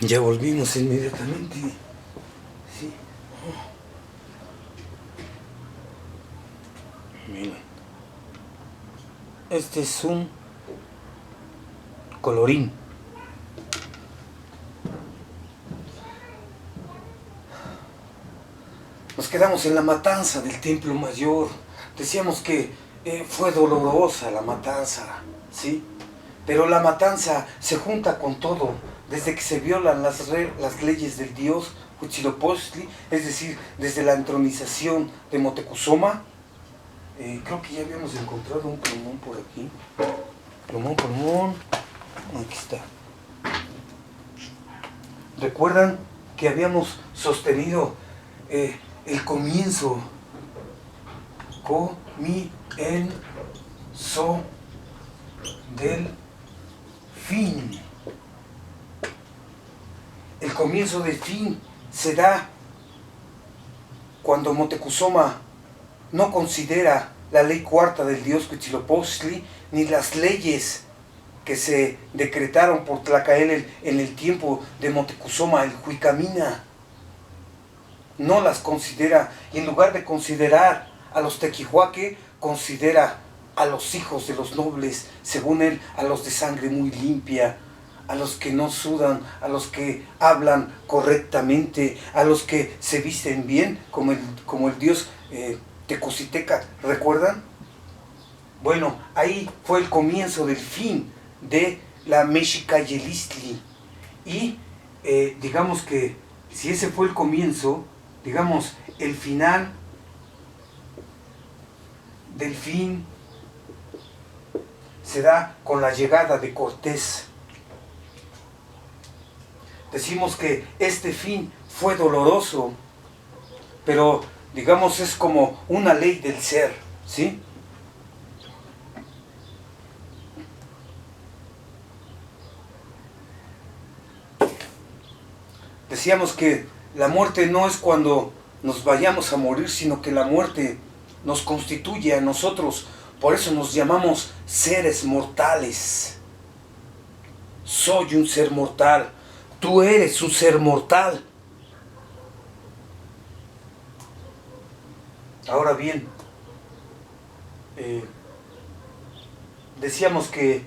Ya volvimos inmediatamente. Sí. Miren. Este es un colorín. Nos quedamos en la matanza del Templo Mayor. Decíamos que fue dolorosa la matanza, ¿sí? Pero la matanza se junta con todo, desde que se violan las leyes del dios Huitzilopochtli, es decir, desde la entronización de Moctezuma. Creo que ya habíamos encontrado un plumón por aquí. Plumón. Aquí está. ¿Recuerdan que habíamos sostenido el comienzo? Del fin. El comienzo del fin se da cuando Moctezuma no considera la ley cuarta del dios Huitzilopochtli ni las leyes que se decretaron por Tlacael en el tiempo de Moctezuma, el Huicamina. No las considera, y en lugar de considerar a los Tequihuaque, considera a los hijos de los nobles, según él, a los de sangre muy limpia, a los que no sudan, a los que hablan correctamente, a los que se visten bien, como el dios Tecociteca, ¿recuerdan? Bueno, ahí fue el comienzo del fin de la Mexicayelistli. Y digamos que si ese fue el comienzo, digamos, el final del fin se da con la llegada de Cortés. Decimos que este fin fue doloroso, pero digamos es como una ley del ser, ¿sí? Decíamos que la muerte no es cuando nos vayamos a morir, sino que la muerte nos constituye a nosotros. Por eso nos llamamos seres mortales. Soy un ser mortal. Tú eres un ser mortal. Ahora bien, decíamos que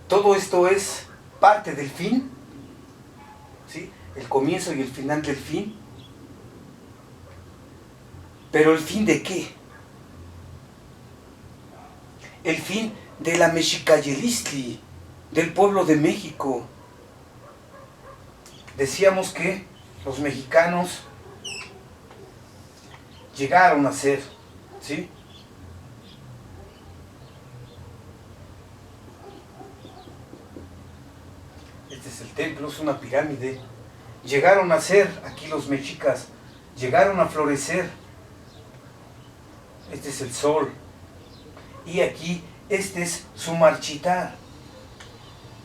todo esto es parte del fin, ¿sí? El comienzo y el final del fin. ¿Pero el fin de qué? El fin de la Mexicayelistli, del pueblo de México. Decíamos que los mexicanos llegaron a ser, ¿sí? Este es el templo, es una pirámide. Llegaron a ser aquí los mexicas, llegaron a florecer. Este es el sol. Y aquí, este es su marchitar.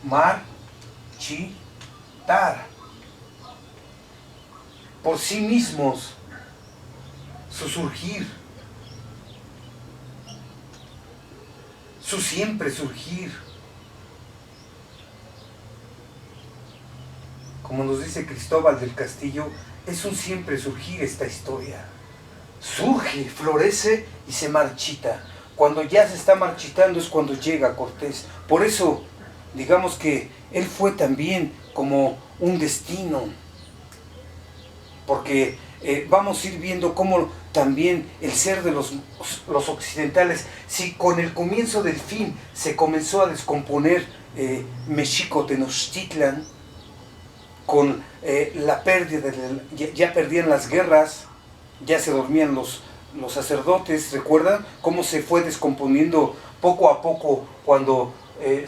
Marchitar. Por sí mismos, su surgir. Su siempre surgir. Como nos dice Cristóbal del Castillo, es un siempre surgir esta historia. Surge, florece y se marchita. Cuando ya se está marchitando es cuando llega Cortés. Por eso, digamos que él fue también como un destino. Porque vamos a ir viendo cómo también el ser de los occidentales, si con el comienzo del fin se comenzó a descomponer Mexico Tenochtitlan, con la pérdida, ya perdían las guerras, ya se dormían los sacerdotes. ¿Recuerdan cómo se fue descomponiendo poco a poco cuando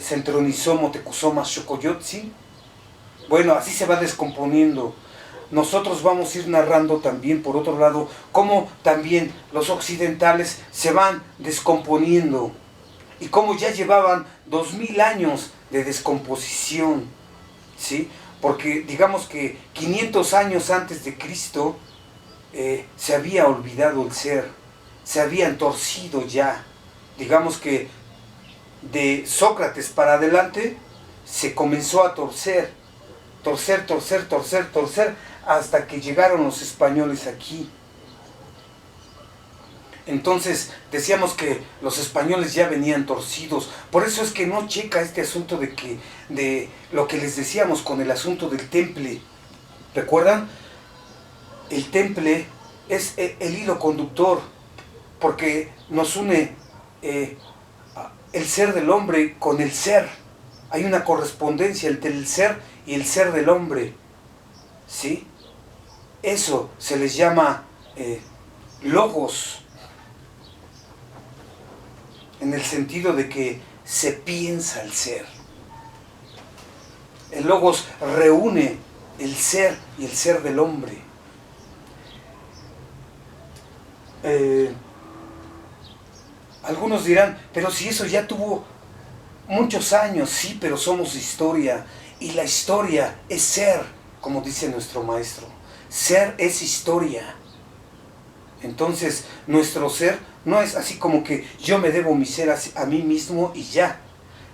se entronizó Moctezuma Xocoyotzin? Bueno, así se va descomponiendo. Nosotros vamos a ir narrando también, por otro lado, cómo también los occidentales se van descomponiendo y cómo ya llevaban 2000 años de descomposición, ¿sí? Porque digamos que 500 años antes de Cristo se había olvidado el ser, se habían torcido ya. Digamos que de Sócrates para adelante se comenzó a torcer, hasta que llegaron los españoles aquí. Entonces decíamos que los españoles ya venían torcidos. Por eso es que no checa este asunto de lo que les decíamos con el asunto del temple. ¿Recuerdan? El temple es el hilo conductor, porque nos une el ser del hombre con el ser. Hay una correspondencia entre el ser y el ser del hombre, ¿sí? Eso se les llama logos, en el sentido de que se piensa el ser. El logos reúne el ser y el ser del hombre. Algunos dirán, pero si eso ya tuvo muchos años, sí, pero somos historia, y la historia es ser, como dice nuestro maestro. Ser es historia. Entonces, nuestro ser no es así como que yo me debo mi ser a mí mismo y ya,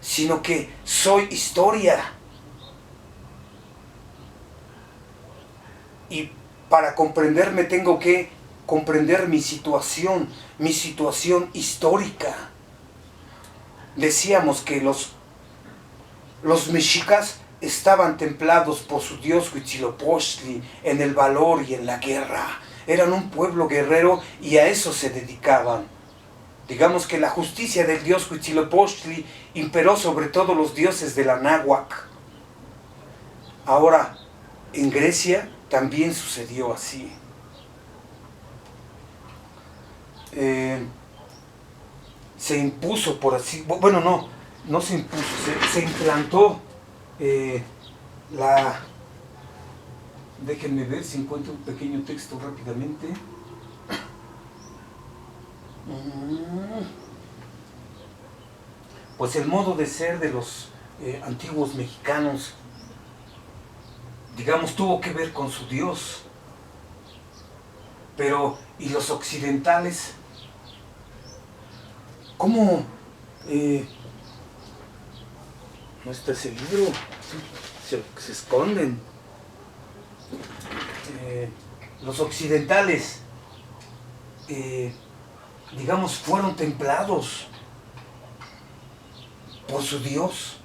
sino que soy historia. Y para comprenderme tengo que comprender mi situación histórica. Decíamos que los mexicas estaban templados por su dios Huitzilopochtli en el valor y en la guerra. Eran un pueblo guerrero y a eso se dedicaban. Digamos que la justicia del dios Huitzilopochtli imperó sobre todos los dioses de la náhuatl. Ahora, en Grecia también sucedió así. Se impuso, por así, bueno, no se impuso, se implantó déjenme ver si encuentro un pequeño texto rápidamente. Pues el modo de ser de los antiguos mexicanos, digamos, tuvo que ver con su Dios. Pero, ¿y los occidentales? ¿Cómo? No está ese libro, se esconden. Los occidentales, digamos, fueron templados por su Dios,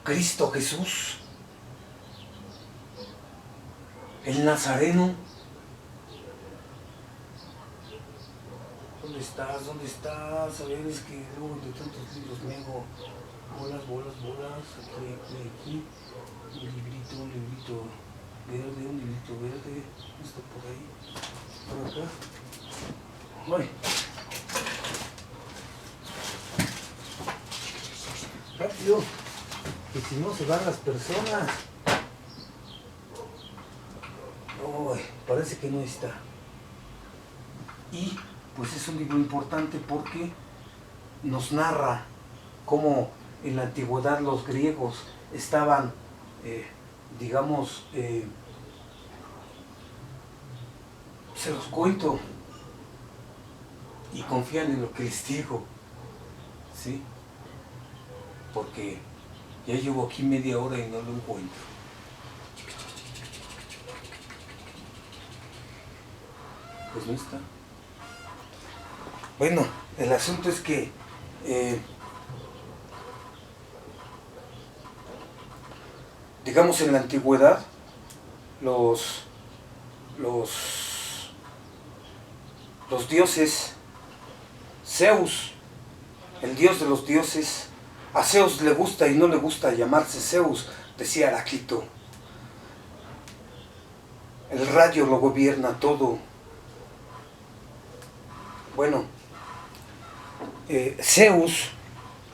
Cristo Jesús, el Nazareno. ¿Dónde estás? ¿Dónde estás? A ver, es que luego de tantos libros me hago bolas, aquí, un librito verde, está por ahí, por acá. Ay. Rápido, que si no se van las personas. Ay, parece que no está. Y pues es un libro importante porque nos narra cómo en la antigüedad los griegos estaban, digamos, se los cuento y confían en lo que les digo, ¿sí? Porque ya llevo aquí media hora y no lo encuentro. Pues no está. Bueno, el asunto es que digamos en la antigüedad los dioses, Zeus, el dios de los dioses, a Zeus le gusta y no le gusta llamarse Zeus, decía Heráclito. El rayo lo gobierna todo. Bueno, Zeus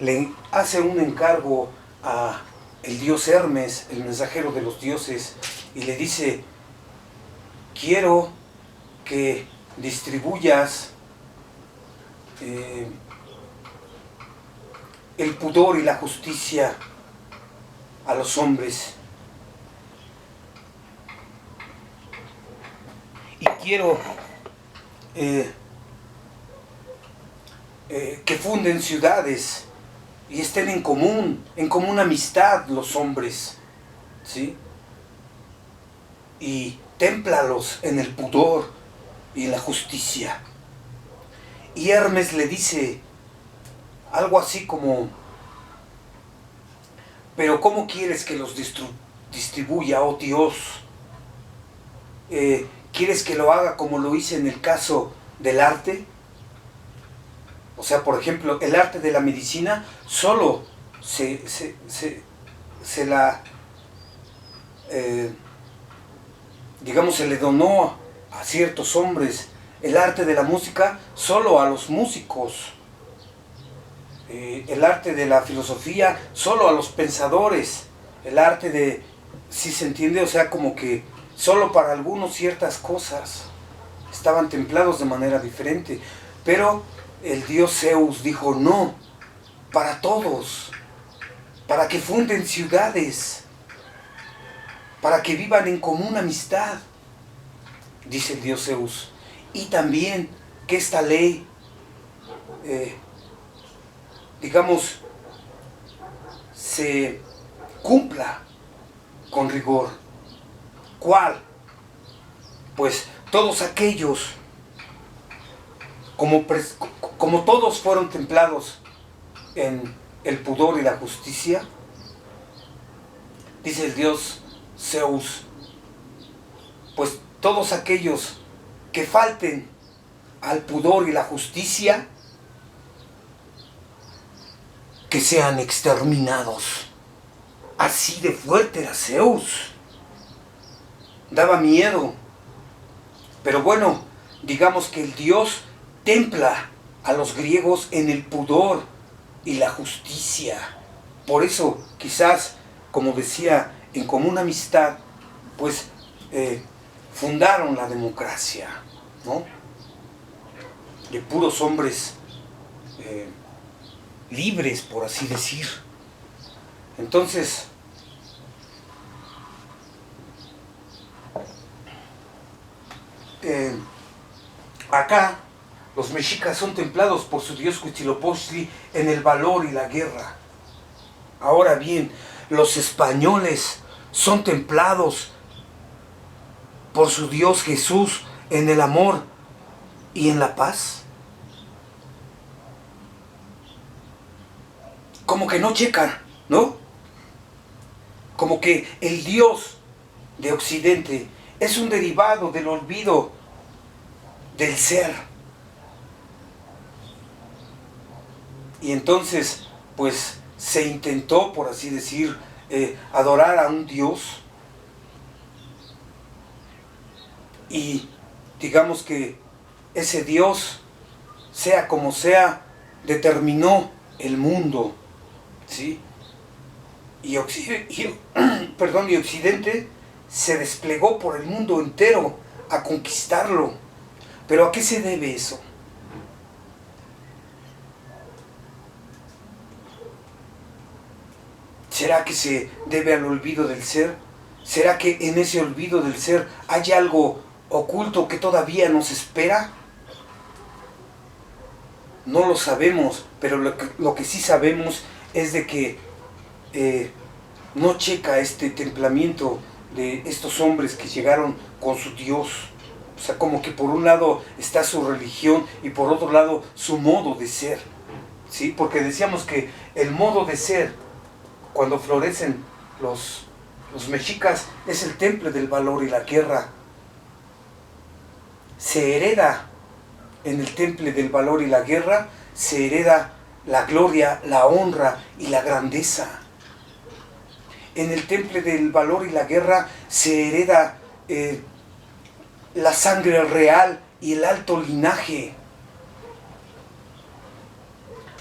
le hace un encargo a el dios Hermes, el mensajero de los dioses, y le dice: quiero que distribuyas el pudor y la justicia a los hombres. Y quiero que funden ciudades y estén en común amistad los hombres, ¿sí? Y témplalos en el pudor y en la justicia. Y Hermes le dice algo así como: pero ¿cómo quieres que los distribuya, oh Dios? ¿Quieres que lo haga como lo hice en el caso del arte? O sea, por ejemplo, el arte de la medicina solo se le donó a ciertos hombres. El arte de la música solo a los músicos. El arte de la filosofía solo a los pensadores. El arte de, ¿sí se entiende? O sea, como que solo para algunos ciertas cosas estaban templados de manera diferente. Pero el dios Zeus dijo: no, para todos, para que funden ciudades, para que vivan en común amistad, dice el dios Zeus. Y también que esta ley, digamos, se cumpla con rigor. ¿Cuál? Pues todos aquellos, como todos fueron templados en el pudor y la justicia, dice el dios Zeus, pues todos aquellos que falten al pudor y la justicia, que sean exterminados. Así de fuerte era Zeus. Daba miedo. Pero bueno, digamos que el dios templa a los griegos en el pudor y la justicia. Por eso, quizás, como decía, en común amistad, pues fundaron la democracia, ¿no? De puros hombres libres, por así decir. Entonces, acá los mexicas son templados por su dios Huitzilopochtli en el valor y la guerra. Ahora bien, los españoles son templados por su dios Jesús en el amor y en la paz. Como que no checan, ¿no? Como que el Dios de Occidente es un derivado del olvido del ser. Y entonces, pues, se intentó, por así decir, adorar a un Dios. Y digamos que ese Dios, sea como sea, determinó el mundo, ¿sí? Y Occidente se desplegó por el mundo entero a conquistarlo. ¿Pero a qué se debe eso? ¿Será que se debe al olvido del ser? ¿Será que en ese olvido del ser hay algo oculto que todavía nos espera? No lo sabemos, pero lo que sí sabemos es de que no checa este templamiento de estos hombres que llegaron con su Dios. O sea, como que por un lado está su religión y por otro lado su modo de ser, ¿sí? Porque decíamos que el modo de ser, cuando florecen los mexicas, es el temple del valor y la guerra. Se hereda en el temple del valor y la guerra, se hereda la gloria, la honra y la grandeza. En el temple del valor y la guerra se hereda la sangre real y el alto linaje.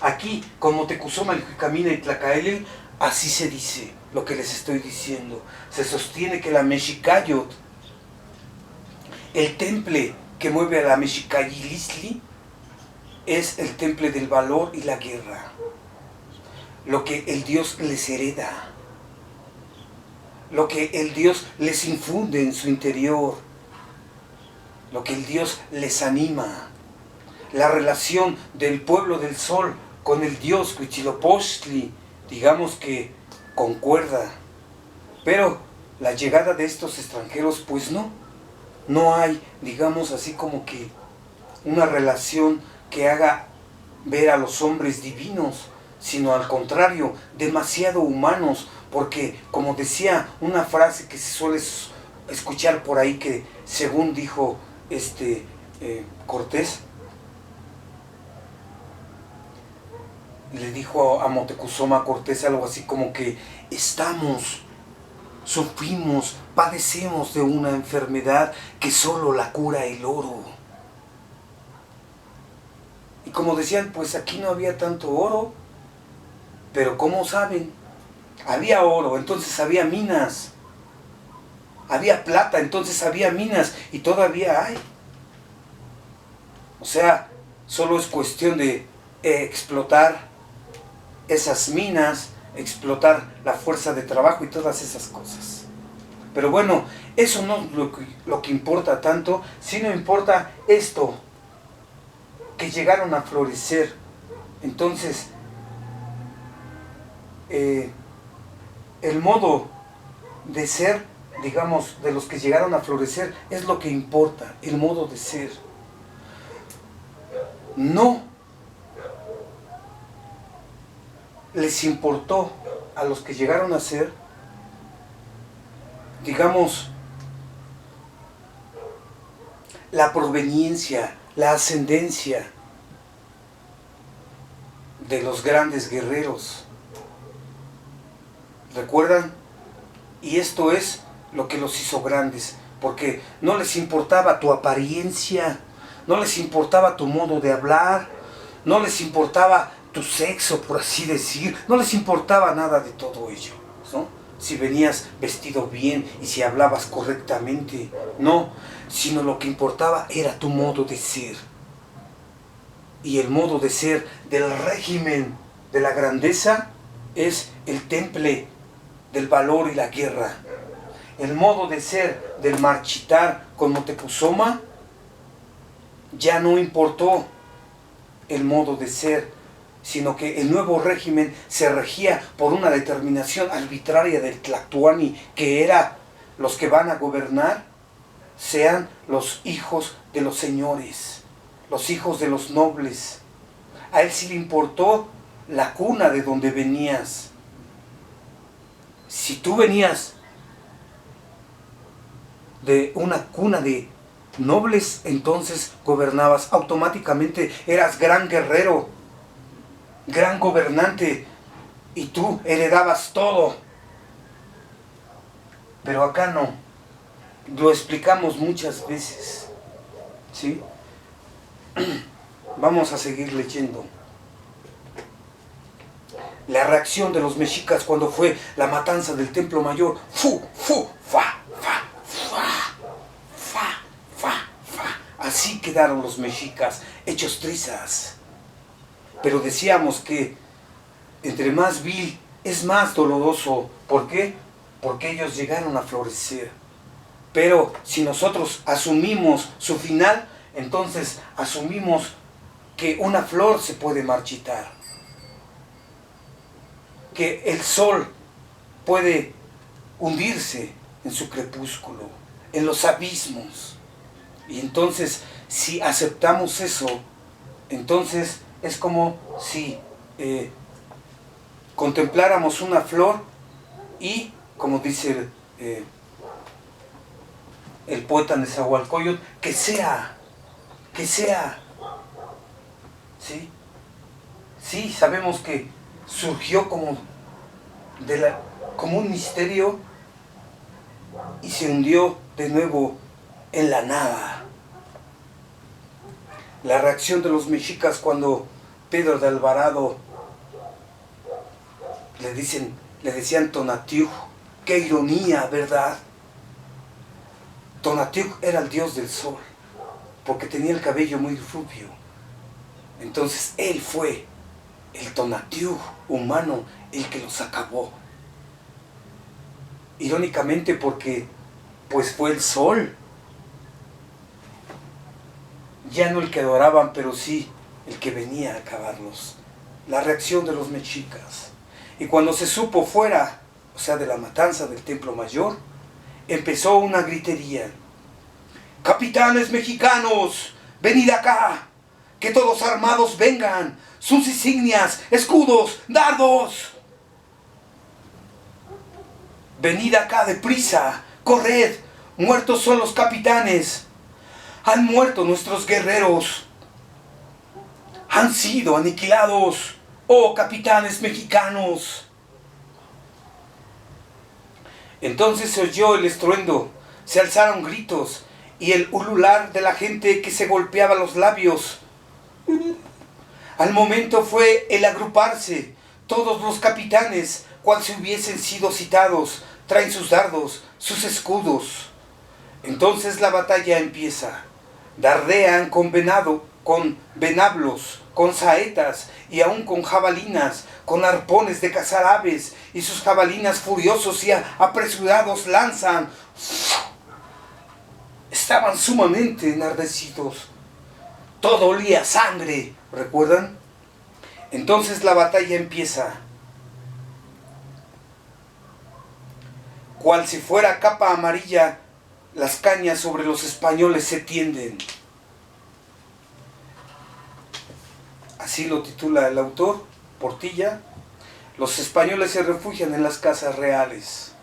Aquí, como Tecuzoma, Camina y Tlacaelel, así se dice lo que les estoy diciendo. Se sostiene que la Mexicayot, el temple que mueve a la Mexicayilistli, es el temple del valor y la guerra. Lo que el Dios les hereda, lo que el Dios les infunde en su interior, lo que el Dios les anima. La relación del pueblo del sol con el dios Huitzilopochtli, digamos que concuerda. Pero la llegada de estos extranjeros, pues no hay, digamos así como que una relación que haga ver a los hombres divinos, sino al contrario, demasiado humanos, porque como decía una frase que se suele escuchar por ahí, que según dijo Cortés, le dijo a Moctezuma Cortés algo así como que sufrimos, padecemos de una enfermedad que solo la cura el oro. Y como decían, pues aquí no había tanto oro, pero ¿cómo saben? Había oro, entonces había minas. Había plata, entonces había minas, y todavía hay. O sea, solo es cuestión de explotar esas minas, explotar la fuerza de trabajo y todas esas cosas. Pero bueno, eso no es lo que importa tanto, sino importa esto, que llegaron a florecer. Entonces, el modo de ser, digamos, de los que llegaron a florecer, es lo que importa, el modo de ser. No les importó a los que llegaron a ser, digamos, la proveniencia, la ascendencia de los grandes guerreros. ¿Recuerdan? Y esto es lo que los hizo grandes, porque no les importaba tu apariencia, no les importaba tu modo de hablar, no les importaba tu sexo, por así decir, no les importaba nada de todo ello, ¿no? Si venías vestido bien y si hablabas correctamente, no, sino lo que importaba era tu modo de ser. Y el modo de ser del régimen de la grandeza es el temple del valor y la guerra. El modo de ser del marchitar con Moctezuma ya no importó el modo de ser, sino que el nuevo régimen se regía por una determinación arbitraria del Tlactuani, que era: los que van a gobernar sean los hijos de los señores, los hijos de los nobles. A él sí le importó la cuna de donde venías. Si tú venías de una cuna de nobles, entonces gobernabas automáticamente, eras gran guerrero, gran gobernante, y tú heredabas todo. Pero acá no, lo explicamos muchas veces, ¿sí? Vamos a seguir leyendo. La reacción de los mexicas cuando fue la matanza del Templo Mayor: fu, fu, fa, fa, fa, fa, fa, fa. Así quedaron los mexicas, hechos trizas. Pero decíamos que entre más vil es más doloroso. ¿Por qué? Porque ellos llegaron a florecer. Pero si nosotros asumimos su final, entonces asumimos que una flor se puede marchitar, que el sol puede hundirse en su crepúsculo, en los abismos. Y entonces, si aceptamos eso, entonces es como si contempláramos una flor y, como dice el poeta Nezahualcóyotl, que sea, ¿sí? Sí, sabemos que surgió como un misterio y se hundió de nuevo en la nada. La reacción de los mexicas cuando Pedro de Alvarado le decían Tonatiuh, qué ironía, ¿verdad? Tonatiuh era el dios del sol, porque tenía el cabello muy rubio. Entonces él fue el Tonatiuh humano, el que los acabó. Irónicamente, porque pues fue el sol, ya no el que adoraban, pero sí el que venía a acabarlos. la reacción de los mexicas. Y cuando se supo fuera, o sea, de la matanza del Templo Mayor, empezó una gritería. Capitanes mexicanos, venid acá, que todos armados vengan, sus insignias, escudos, dardos. Venid acá deprisa, corred, muertos son los capitanes, han muerto nuestros guerreros, han sido aniquilados, oh capitanes mexicanos. Entonces se oyó el estruendo, se alzaron gritos y el ulular de la gente que se golpeaba los labios. Al momento fue el agruparse, todos los capitanes, cual si hubiesen sido citados, traen sus dardos, sus escudos. Entonces la batalla empieza, dardean con venablos, con saetas y aún con jabalinas, con arpones de cazar aves, y sus jabalinas furiosos y apresurados lanzan. Estaban sumamente enardecidos. Todo olía a sangre, ¿recuerdan? Entonces la batalla empieza. Cual si fuera capa amarilla, las cañas sobre los españoles se tienden. Así lo titula el autor, Portilla. Los españoles se refugian en las casas reales.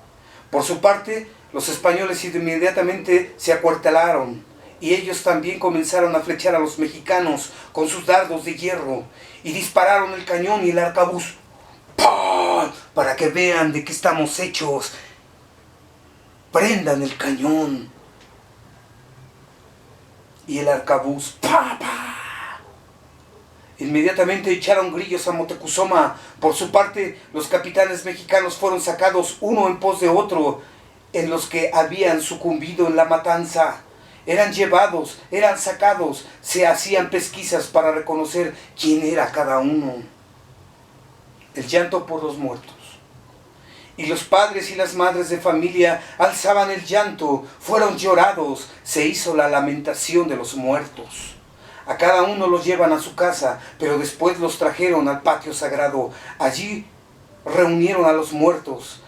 Por su parte, los españoles inmediatamente se acuartelaron y ellos también comenzaron a flechar a los mexicanos con sus dardos de hierro y dispararon el cañón y el arcabuz. ¡Pah! Para que vean de qué estamos hechos. Prendan el cañón y el arcabuz. ¡Pah! ¡Pah! Inmediatamente echaron grillos a Moctezuma. Por su parte, los capitanes mexicanos fueron sacados uno en pos de otro, en los que habían sucumbido en la matanza. Eran llevados, eran sacados, se hacían pesquisas para reconocer quién era cada uno. El llanto por los muertos. Y los padres y las madres de familia alzaban el llanto, fueron llorados, se hizo la lamentación de los muertos. A cada uno los llevan a su casa, pero después los trajeron al patio sagrado. Allí reunieron a los muertos.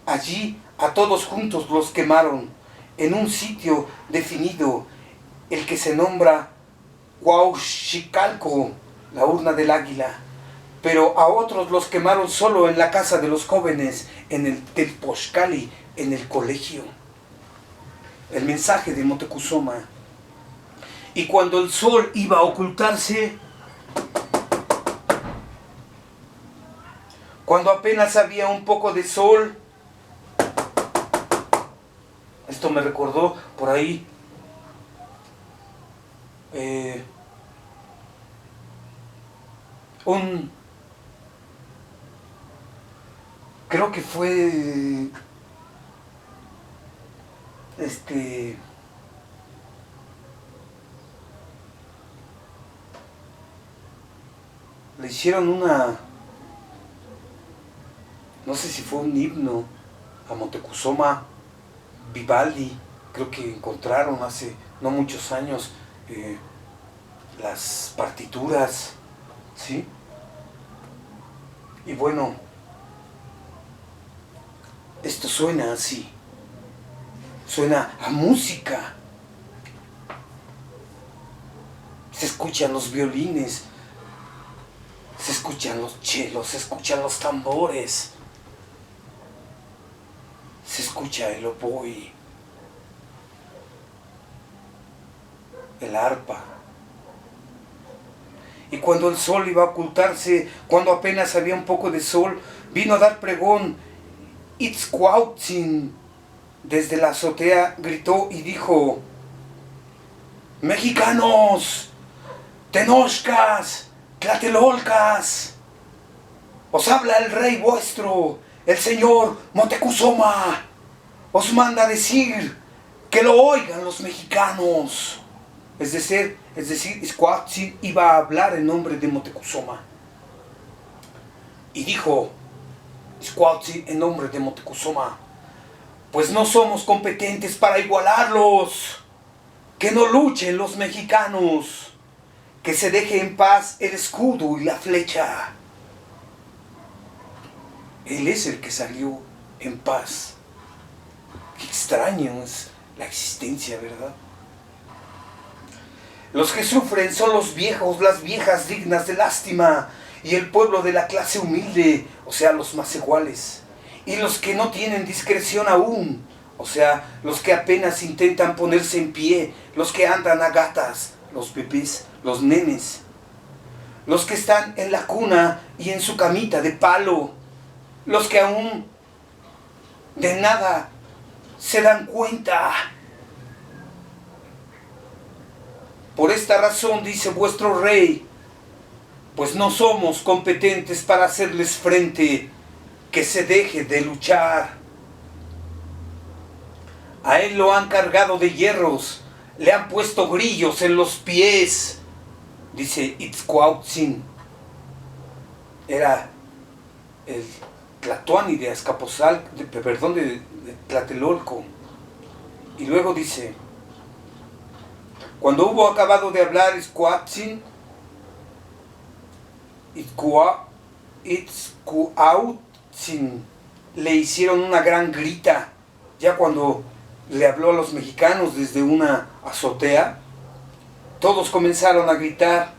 Allí a todos juntos los quemaron en un sitio definido, el que se nombra Huauchicalco, la urna del águila. Pero a otros los quemaron solo en la casa de los jóvenes, en el Tepozcali, en el colegio. El mensaje de Moctezuma. Y cuando el sol iba a ocultarse, cuando apenas había un poco de sol, esto me recordó por ahí creo que fue le hicieron no sé si fue un himno a Moctezuma. Vivaldi, creo que encontraron hace no muchos años las partituras, ¿sí? Y bueno, esto suena así, suena a música. Se escuchan los violines, se escuchan los chelos, se escuchan los tambores, se escucha el oboe, el arpa. Y cuando el sol iba a ocultarse, cuando apenas había un poco de sol, vino a dar pregón Itzcuauhtzin. Desde la azotea gritó y dijo: mexicanos, tenochcas, tlatelolcas, os habla el rey vuestro, el señor Moctezuma. Os manda decir que lo oigan los mexicanos. Es decir, Itzcuauhtzin iba a hablar en nombre de Moctezuma. Y dijo Itzcuauhtzin en nombre de Moctezuma: pues no somos competentes para igualarlos. Que no luchen los mexicanos. Que se deje en paz el escudo y la flecha. Él es el que salió en paz. Qué extraño es la existencia, ¿verdad? Los que sufren son los viejos, las viejas dignas de lástima, y el pueblo de la clase humilde, o sea, los más iguales. Y los que no tienen discreción aún, o sea, los que apenas intentan ponerse en pie, los que andan a gatas, los bebés, los nenes. Los que están en la cuna y en su camita de palo, los que aún de nada se dan cuenta. Por esta razón, dice vuestro rey, pues no somos competentes para hacerles frente, que se deje de luchar. A él lo han cargado de hierros, le han puesto grillos en los pies, dice Itzcoautzin. Era el Tlatoani de Azcapotzalco, de Tlatelolco. Y luego dice, cuando hubo acabado de hablar Itzcoautzin, le hicieron una gran grita. Ya cuando le habló a los mexicanos desde una azotea, todos comenzaron a gritar.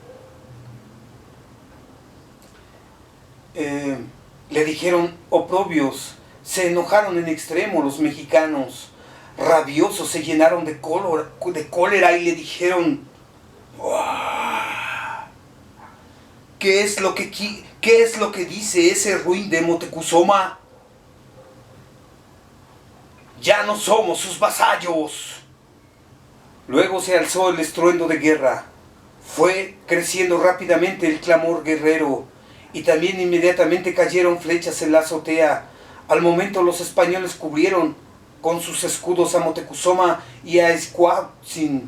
Le dijeron oprobios, se enojaron en extremo los mexicanos, rabiosos se llenaron de cólera y le dijeron, ¿qué es lo que dice ese ruin de Moctezuma? Ya no somos sus vasallos. Luego se alzó el estruendo de guerra. Fue creciendo rápidamente el clamor guerrero, y también inmediatamente cayeron flechas en la azotea. Al momento los españoles cubrieron con sus escudos a Moctezuma y a Itzcoautzin,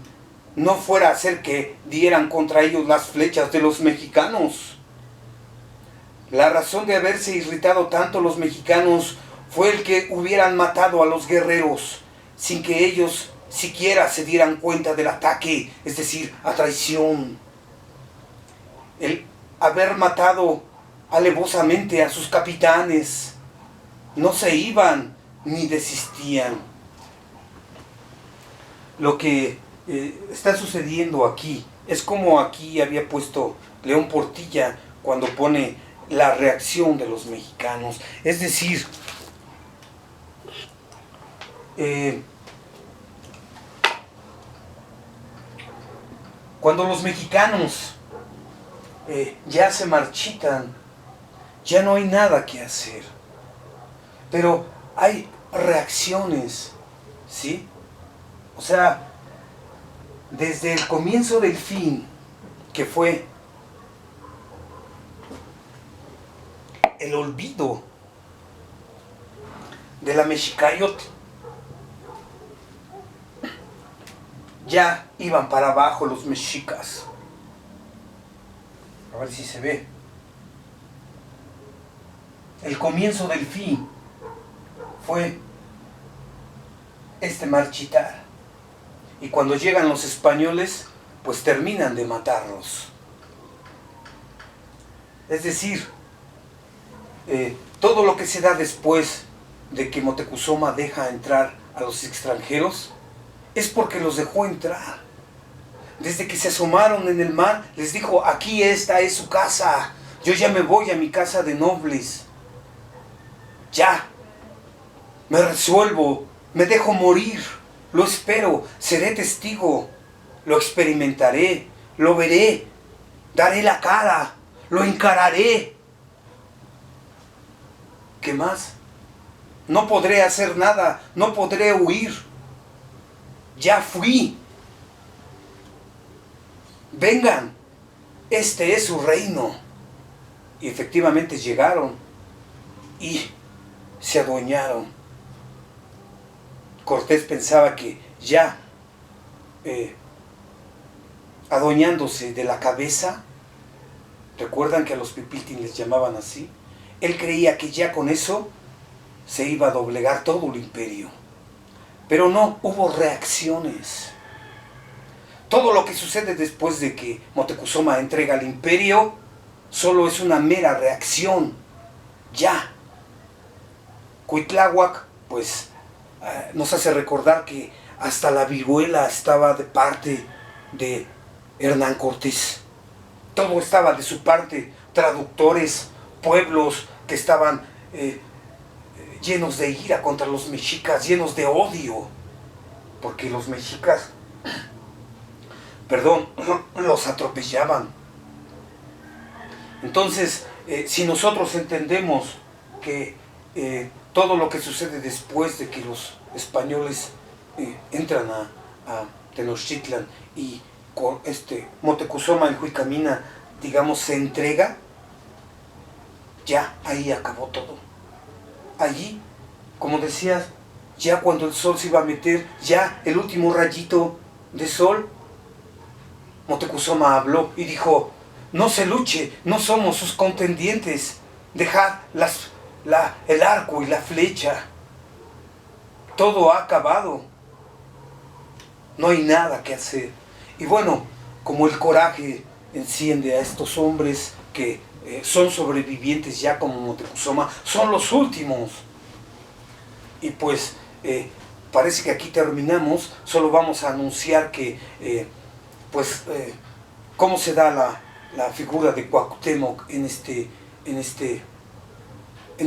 no fuera a ser que dieran contra ellos las flechas de los mexicanos. La razón de haberse irritado tanto los mexicanos fue el que hubieran matado a los guerreros sin que ellos siquiera se dieran cuenta del ataque, es decir, a traición. El haber matado alevosamente a sus capitanes, no se iban ni desistían. Lo que está sucediendo aquí es como aquí había puesto León Portilla cuando pone la reacción de los mexicanos, es decir, cuando los mexicanos ya se marchitan, ya no hay nada que hacer, pero hay reacciones, ¿sí? O sea, desde el comienzo del fin, que fue el olvido de la Mexicayot, ya iban para abajo los mexicas. A ver si se ve. El comienzo del fin fue este marchitar. Y cuando llegan los españoles, pues terminan de matarlos. Es decir, todo lo que se da después de que Moctezuma deja entrar a los extranjeros es porque los dejó entrar. Desde que se asomaron en el mar, les dijo, aquí esta es su casa, yo ya me voy a mi casa de nobles. Ya, me resuelvo, me dejo morir, lo espero, seré testigo, lo experimentaré, lo veré, daré la cara, lo encararé. ¿Qué más? No podré hacer nada, no podré huir. Ya fui. Vengan, este es su reino. Y efectivamente llegaron y se adueñaron. Cortés pensaba que ya adueñándose de la cabeza, recuerdan que a los pipiltin les llamaban así, él creía que ya con eso se iba a doblegar todo el imperio. Pero no, hubo reacciones. Todo lo que sucede después de que Moctezuma entrega el imperio solo es una mera reacción. Ya, Cuitláhuac, pues nos hace recordar que hasta la viruela estaba de parte de Hernán Cortés. Todo estaba de su parte, traductores, pueblos que estaban llenos de ira contra los mexicas, llenos de odio, porque los mexicas, perdón, los atropellaban. Entonces, si nosotros entendemos que todo lo que sucede después de que los españoles entran a Tenochtitlan y con Moctezuma el Juicamina, digamos, se entrega, ya ahí acabó todo. Allí, como decías, ya cuando el sol se iba a meter, ya el último rayito de sol, Moctezuma habló y dijo: no se luche, no somos sus contendientes, dejad el arco y la flecha, todo ha acabado, no hay nada que hacer. Y bueno, como el coraje enciende a estos hombres que son sobrevivientes ya como Moctezuma, son los últimos. Y pues parece que aquí terminamos, solo vamos a anunciar que cómo se da la figura de Cuauhtémoc en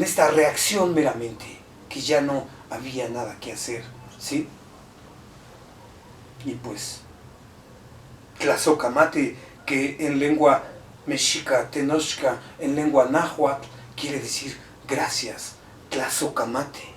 esta reacción meramente, que ya no había nada que hacer, ¿sí? Y pues Tlazocamate, que en lengua mexica, Tenochca, en lengua náhuatl, quiere decir gracias, Tlazocamate.